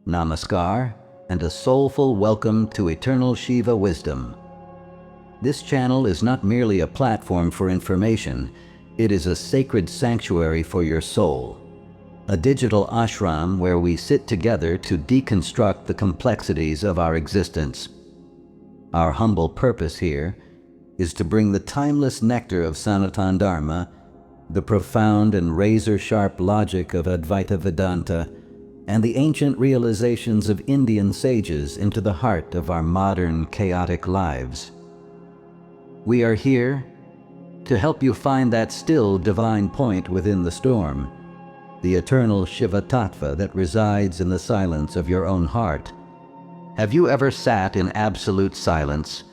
Namaskar, and a soulful welcome to Eternal Shiva Wisdom. This channel is not merely a platform for information, it is a sacred sanctuary for your soul. A digital ashram where we sit together to deconstruct the complexities of our existence. Our humble purpose here is to bring the timeless nectar of Sanatana Dharma, the profound and razor-sharp logic of Advaita Vedanta, and the ancient realizations of Indian sages into the heart of our modern, chaotic lives. We are here to help you find that still divine point within the storm, the eternal Shiva Tattva that resides in the silence of your own heart. Have you ever sat in absolute silence,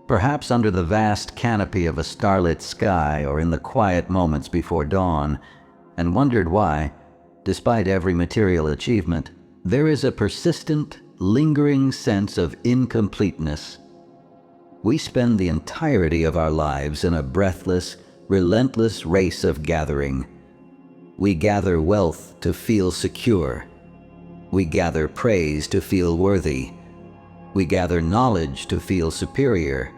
perhaps under the vast canopy of a starlit sky or in the quiet moments before dawn, and wondered why, despite every material achievement, there is a persistent, lingering sense of incompleteness? We spend the entirety of our lives in a breathless, relentless race of gathering. We gather wealth to feel secure. We gather praise to feel worthy. We gather knowledge to feel superior.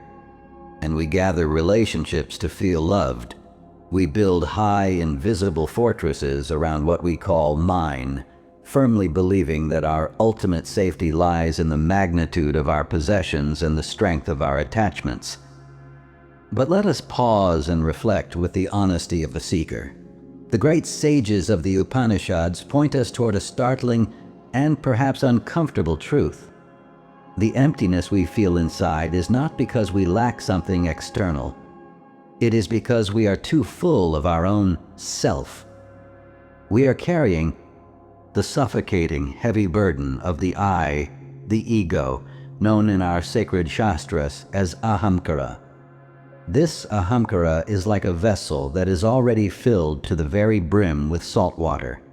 And we gather relationships to feel loved. We build high, invisible fortresses around what we call mine, firmly believing that our ultimate safety lies in the magnitude of our possessions and the strength of our attachments. But let us pause and reflect with the honesty of a seeker. The great sages of the Upanishads point us toward a startling and perhaps uncomfortable truth. The emptiness we feel inside is not because we lack something external. It is because we are too full of our own self. We are carrying the suffocating, heavy burden of the I, the ego, known in our sacred shastras as Ahamkara. This Ahamkara is like a vessel that is already filled to the very brim with salt water.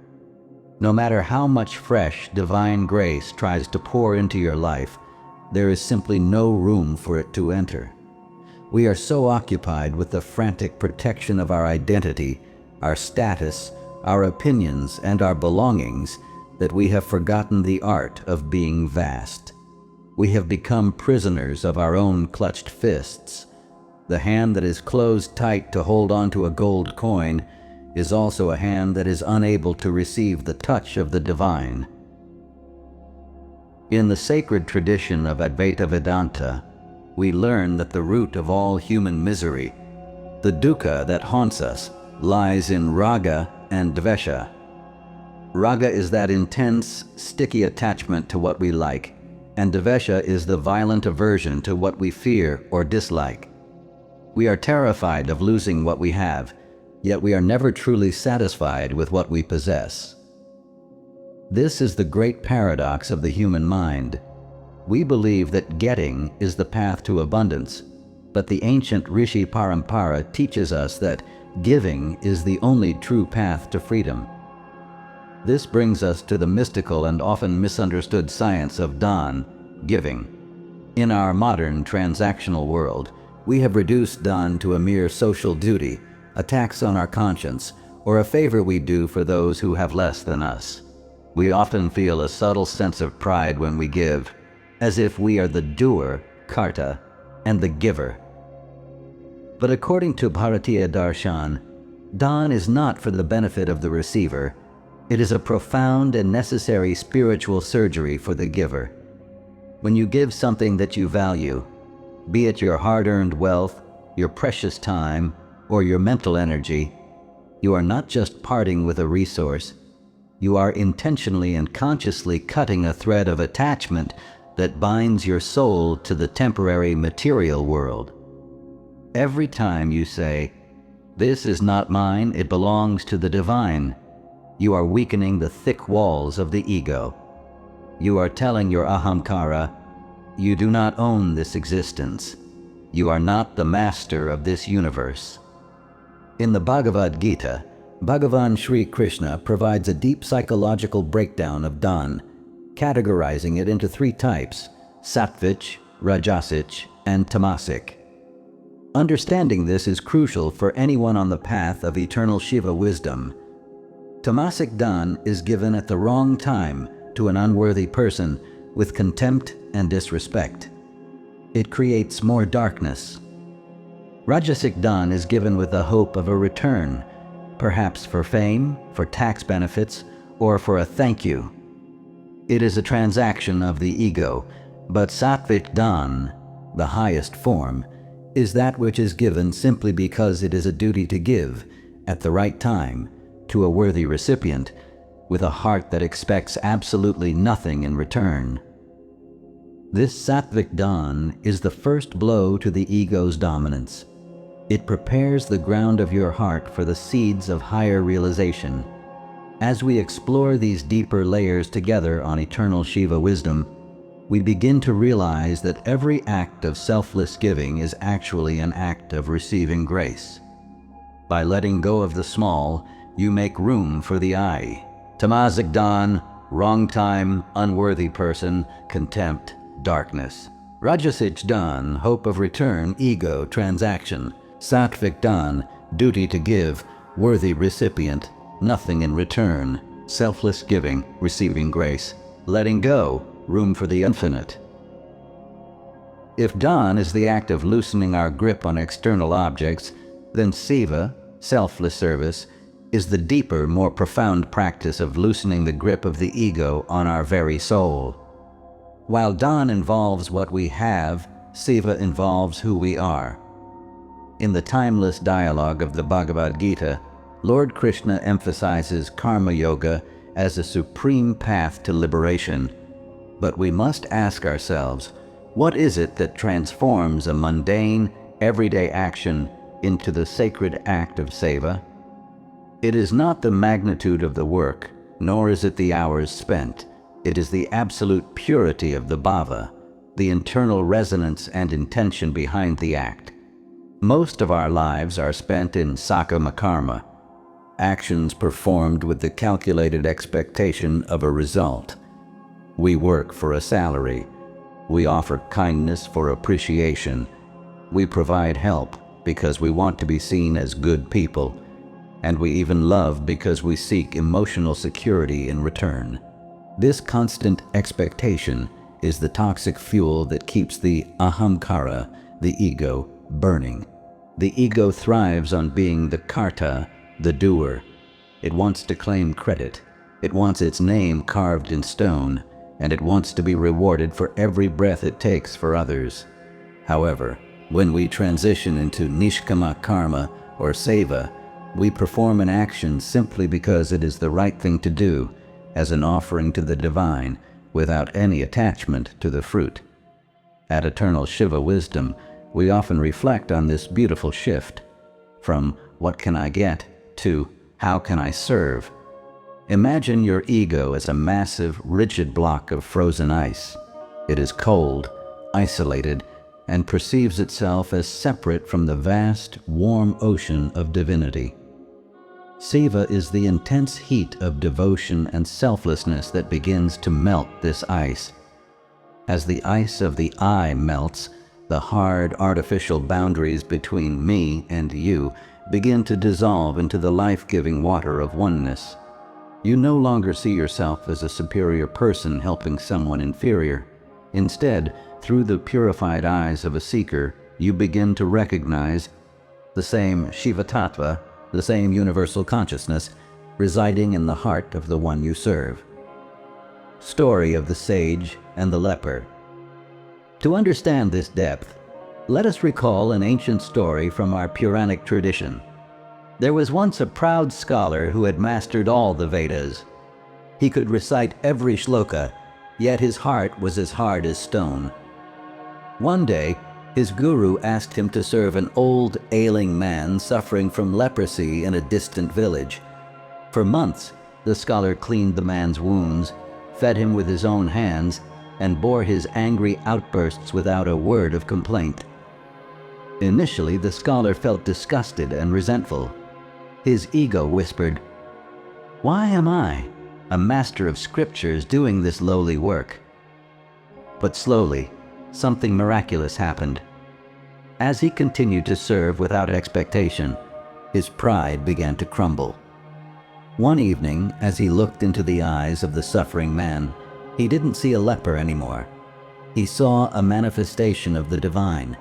No matter how much fresh, divine grace tries to pour into your life, there is simply no room for it to enter. We are so occupied with the frantic protection of our identity, our status, our opinions, and our belongings that we have forgotten the art of being vast. We have become prisoners of our own clutched fists. The hand that is closed tight to hold onto a gold coin is also a hand that is unable to receive the touch of the divine. In the sacred tradition of Advaita Vedanta, we learn that the root of all human misery, the dukkha that haunts us, lies in Raga and Dvesha. Raga is that intense, sticky attachment to what we like, and Dvesha is the violent aversion to what we fear or dislike. We are terrified of losing what we have, yet we are never truly satisfied with what we possess. This is the great paradox of the human mind. We believe that getting is the path to abundance, but the ancient Rishi Parampara teaches us that giving is the only true path to freedom. This brings us to the mystical and often misunderstood science of Dhan, giving. In our modern transactional world, we have reduced Dhan to a mere social duty, a tax on our conscience, or a favor we do for those who have less than us. We often feel a subtle sense of pride when we give, as if we are the doer, karta, and the giver. But according to Bharatiya Darshan, Dhan is not for the benefit of the receiver. It is a profound and necessary spiritual surgery for the giver. When you give something that you value, be it your hard-earned wealth, your precious time, or your mental energy, you are not just parting with a resource. You are intentionally and consciously cutting a thread of attachment that binds your soul to the temporary material world. Every time you say, "This is not mine, it belongs to the divine," you are weakening the thick walls of the ego. You are telling your Ahamkara, "You do not own this existence. You are not the master of this universe." In the Bhagavad Gita, Bhagavan Sri Krishna provides a deep psychological breakdown of Dhan, categorizing it into three types: Sattvic, Rajasic, and Tamasic. Understanding this is crucial for anyone on the path of eternal Shiva wisdom. Tamasic Dhan is given at the wrong time to an unworthy person with contempt and disrespect. It creates more darkness. Rajasic Dhan is given with the hope of a return, perhaps for fame, for tax benefits, or for a thank you. It is a transaction of the ego, but Sattvic Dhan, the highest form, is that which is given simply because it is a duty to give, at the right time, to a worthy recipient, with a heart that expects absolutely nothing in return. This Sattvic Dhan is the first blow to the ego's dominance. It prepares the ground of your heart for the seeds of higher realization. As we explore these deeper layers together on Eternal Shiva Wisdom, we begin to realize that every act of selfless giving is actually an act of receiving grace. By letting go of the small, you make room for the I. Tamasic Dhan, wrong time, unworthy person, contempt, darkness. Rajasic Dhan, hope of return, ego, transaction. Sattvic Dhan, duty to give, worthy recipient, nothing in return. Selfless giving, receiving grace. Letting go, room for the infinite. If Dhan is the act of loosening our grip on external objects, then Seva, selfless service, is the deeper, more profound practice of loosening the grip of the ego on our very soul. While Dhan involves what we have, Seva involves who we are. In the timeless dialogue of the Bhagavad Gita, Lord Krishna emphasizes karma yoga as a supreme path to liberation. But we must ask ourselves, what is it that transforms a mundane, everyday action into the sacred act of seva? It is not the magnitude of the work, nor is it the hours spent. It is the absolute purity of the bhava, the internal resonance and intention behind the act. Most of our lives are spent in sakama karma, actions performed with the calculated expectation of a result. We work for a salary. We offer kindness for appreciation. We provide help because we want to be seen as good people. And we even love because we seek emotional security in return. This constant expectation is the toxic fuel that keeps the Ahamkara, the ego, burning. The ego thrives on being the karta, the doer. It wants to claim credit. It wants its name carved in stone, and it wants to be rewarded for every breath it takes for others. However, when we transition into nishkama karma or seva, we perform an action simply because it is the right thing to do, as an offering to the divine, without any attachment to the fruit. At Eternal Shiva Wisdom, we often reflect on this beautiful shift, from what can I get to how can I serve. Imagine your ego as a massive, rigid block of frozen ice. It is cold, isolated, and perceives itself as separate from the vast, warm ocean of divinity. Seva is the intense heat of devotion and selflessness that begins to melt this ice. As the ice of the I melts, the hard, artificial boundaries between me and you begin to dissolve into the life-giving water of oneness. You no longer see yourself as a superior person helping someone inferior. Instead, through the purified eyes of a seeker, you begin to recognize the same Shiva Tattva, the same universal consciousness, residing in the heart of the one you serve. Story of the Sage and the Leper. To understand this depth, let us recall an ancient story from our Puranic tradition. There was once a proud scholar who had mastered all the Vedas. He could recite every shloka, yet his heart was as hard as stone. One day, his guru asked him to serve an old, ailing man suffering from leprosy in a distant village. For months, the scholar cleaned the man's wounds, fed him with his own hands, and bore his angry outbursts without a word of complaint. Initially, the scholar felt disgusted and resentful. His ego whispered, "Why am I, a master of scriptures, doing this lowly work?" But slowly, something miraculous happened. As he continued to serve without expectation, his pride began to crumble. One evening, as he looked into the eyes of the suffering man, He didn't see a leper anymore. He saw a manifestation of the divine.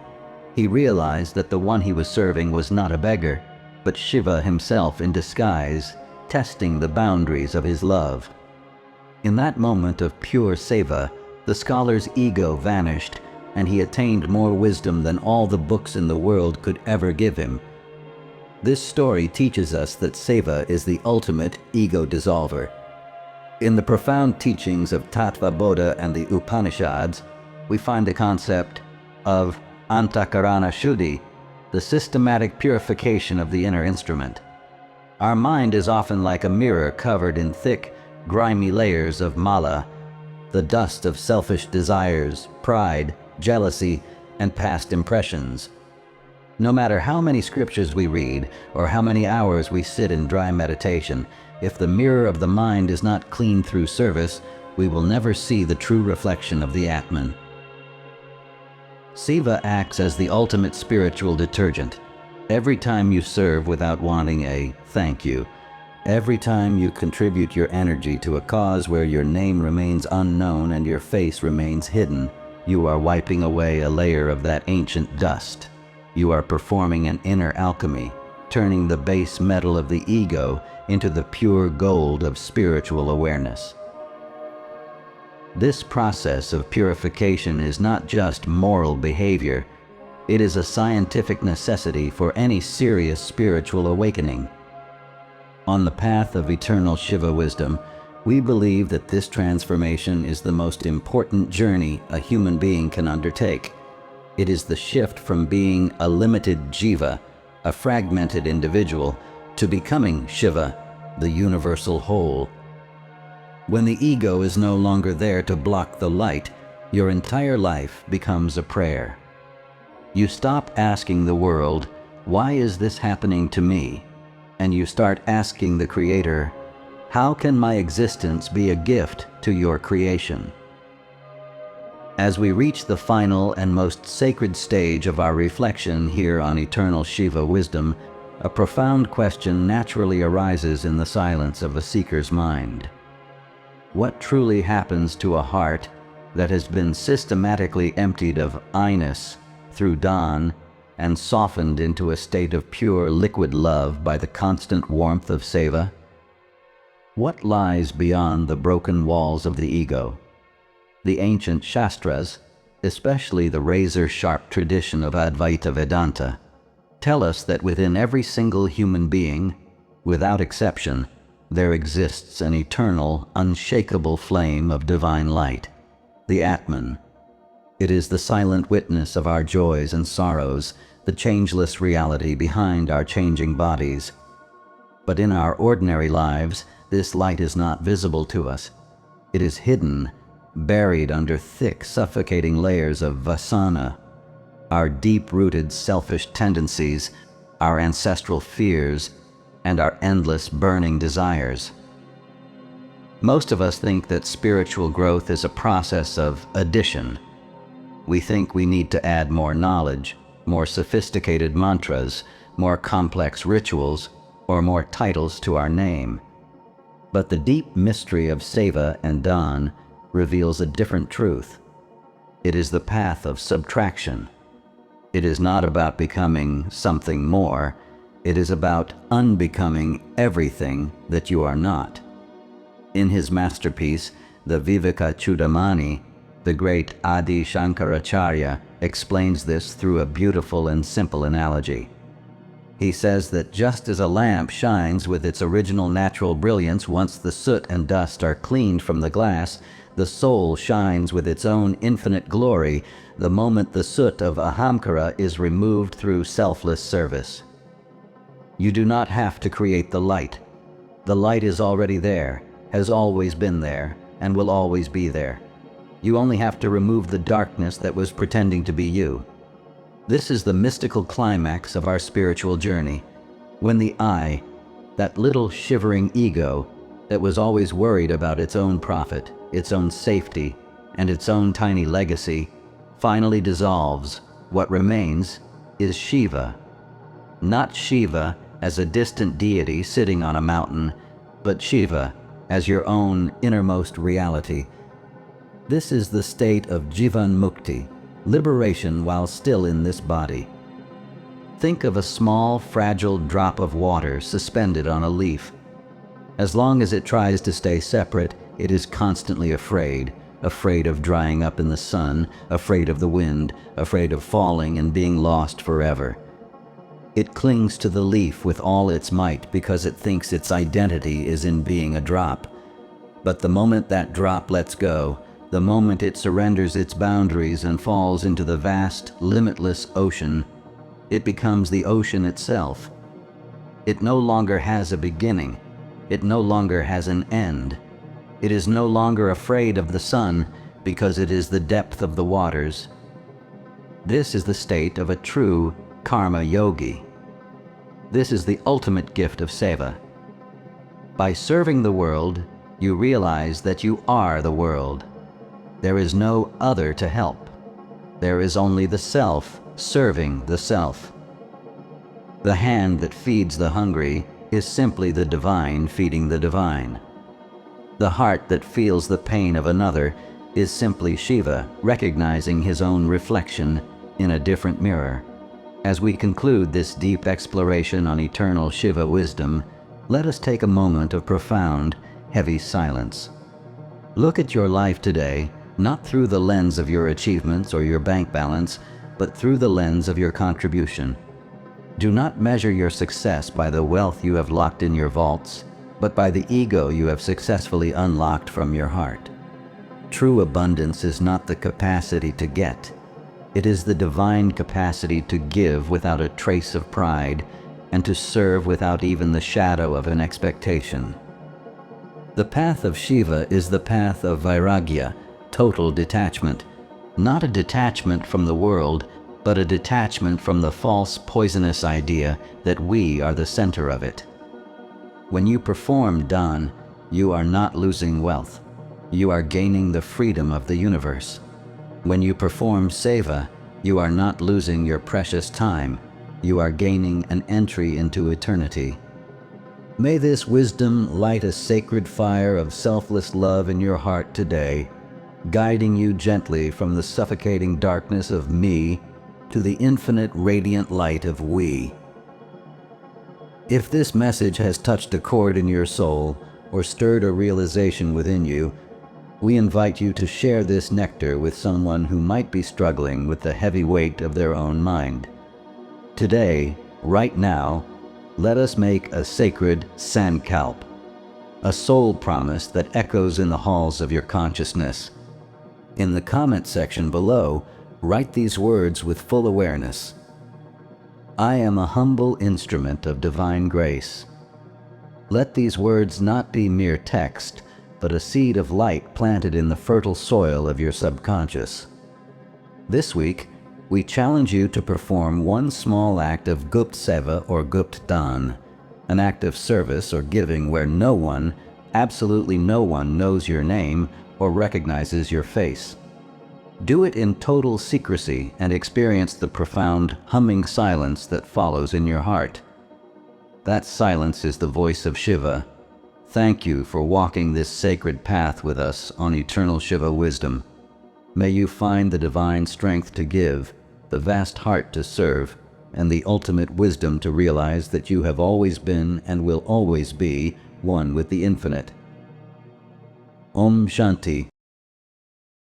He realized that the one he was serving was not a beggar, but Shiva himself in disguise, testing the boundaries of his love. In that moment of pure Seva, the scholar's ego vanished, and he attained more wisdom than all the books in the world could ever give him. This story teaches us that Seva is the ultimate ego dissolver. In the profound teachings of Tattva Bodha and the Upanishads, we find the concept of Antakarana Shuddhi, the systematic purification of the inner instrument. Our mind is often like a mirror covered in thick, grimy layers of mala, the dust of selfish desires, pride, jealousy, and past impressions. No matter how many scriptures we read or how many hours we sit in dry meditation, if the mirror of the mind is not cleaned through service, we will never see the true reflection of the Atman. Seva acts as the ultimate spiritual detergent. Every time you serve without wanting a thank you, every time you contribute your energy to a cause where your name remains unknown and your face remains hidden, you are wiping away a layer of that ancient dust. You are performing an inner alchemy, turning the base metal of the ego into the pure gold of spiritual awareness. This process of purification is not just moral behavior, it is a scientific necessity for any serious spiritual awakening. On the path of eternal Shiva wisdom, we believe that this transformation is the most important journey a human being can undertake. It is the shift from being a limited Jiva, a fragmented individual, to becoming Shiva, the universal whole. When the ego is no longer there to block the light, your entire life becomes a prayer. You stop asking the world, "Why is this happening to me?" and you start asking the Creator, "How can my existence be a gift to your creation?" As we reach the final and most sacred stage of our reflection here on eternal Shiva wisdom, a profound question naturally arises in the silence of a seeker's mind. What truly happens to a heart that has been systematically emptied of I-ness through Dhan and softened into a state of pure liquid love by the constant warmth of Seva? What lies beyond the broken walls of the ego? The ancient Shastras, especially the razor-sharp tradition of Advaita Vedanta, tell us that within every single human being, without exception, there exists an eternal, unshakable flame of divine light, the Atman. It is the silent witness of our joys and sorrows, the changeless reality behind our changing bodies. But in our ordinary lives, this light is not visible to us. It is hidden, buried under thick, suffocating layers of vasana, our deep-rooted selfish tendencies, our ancestral fears, and our endless burning desires. Most of us think that spiritual growth is a process of addition. We think we need to add more knowledge, more sophisticated mantras, more complex rituals, or more titles to our name. But the deep mystery of Seva and Dhan reveals a different truth. It is the path of subtraction. It is not about becoming something more. It is about unbecoming everything that you are not. In his masterpiece, the Viveka Chudamani, the great Adi Shankaracharya explains this through a beautiful and simple analogy. He says that just as a lamp shines with its original natural brilliance once the soot and dust are cleaned from the glass, the soul shines with its own infinite glory the moment the soot of Ahamkara is removed through selfless service. You do not have to create the light. The light is already there, has always been there, and will always be there. You only have to remove the darkness that was pretending to be you. This is the mystical climax of our spiritual journey, when the I, that little shivering ego that was always worried about its own profit, its own safety, and its own tiny legacy, finally dissolves. What remains is Shiva. Not Shiva as a distant deity sitting on a mountain, but Shiva as your own innermost reality, This is the state of Jivan Mukti, liberation while still in this body. Think of a small, fragile drop of water suspended on a leaf. As long as it tries to stay separate, it is constantly afraid of drying up in the sun, afraid of the wind, afraid of falling and being lost forever. It clings to the leaf with all its might because it thinks its identity is in being a drop. But the moment that drop lets go, the moment it surrenders its boundaries and falls into the vast, limitless ocean, it becomes the ocean itself. It no longer has a beginning. It no longer has an end. It is no longer afraid of the sun because it is the depth of the waters. This is the state of a true karma yogi. This is the ultimate gift of Seva. By serving the world, you realize that you are the world. There is no other to help. There is only the self serving the self. The hand that feeds the hungry is simply the divine feeding the divine. The heart that feels the pain of another is simply Shiva recognizing his own reflection in a different mirror. As we conclude this deep exploration on eternal Shiva wisdom, let us take a moment of profound, heavy silence. Look at your life today, not through the lens of your achievements or your bank balance, but through the lens of your contribution. Do not measure your success by the wealth you have locked in your vaults, but by the ego you have successfully unlocked from your heart. True abundance is not the capacity to get. It is the divine capacity to give without a trace of pride and to serve without even the shadow of an expectation. The path of Shiva is the path of Vairagya, total detachment. Not a detachment from the world, but a detachment from the false, poisonous idea that we are the center of it. When you perform Dhan, you are not losing wealth. You are gaining the freedom of the universe. When you perform Seva, you are not losing your precious time. You are gaining an entry into eternity. May this wisdom light a sacred fire of selfless love in your heart today, guiding you gently from the suffocating darkness of me to the infinite radiant light of we. If this message has touched a chord in your soul or stirred a realization within you, we invite you to share this nectar with someone who might be struggling with the heavy weight of their own mind. Today, right now, let us make a sacred sankalp, a soul promise that echoes in the halls of your consciousness. In the comment section below, write these words with full awareness. I am a humble instrument of divine grace. Let these words not be mere text, but a seed of light planted in the fertile soil of your subconscious. This week, we challenge you to perform one small act of Gupt Seva or Gupt Daan, an act of service or giving where no one, absolutely no one, knows your name or recognizes your face. Do it in total secrecy and experience the profound humming silence that follows in your heart. That silence is the voice of Shiva. Thank you for walking this sacred path with us on eternal Shiva wisdom. May you find the divine strength to give, the vast heart to serve, and the ultimate wisdom to realize that you have always been and will always be one with the infinite. Om Shanti.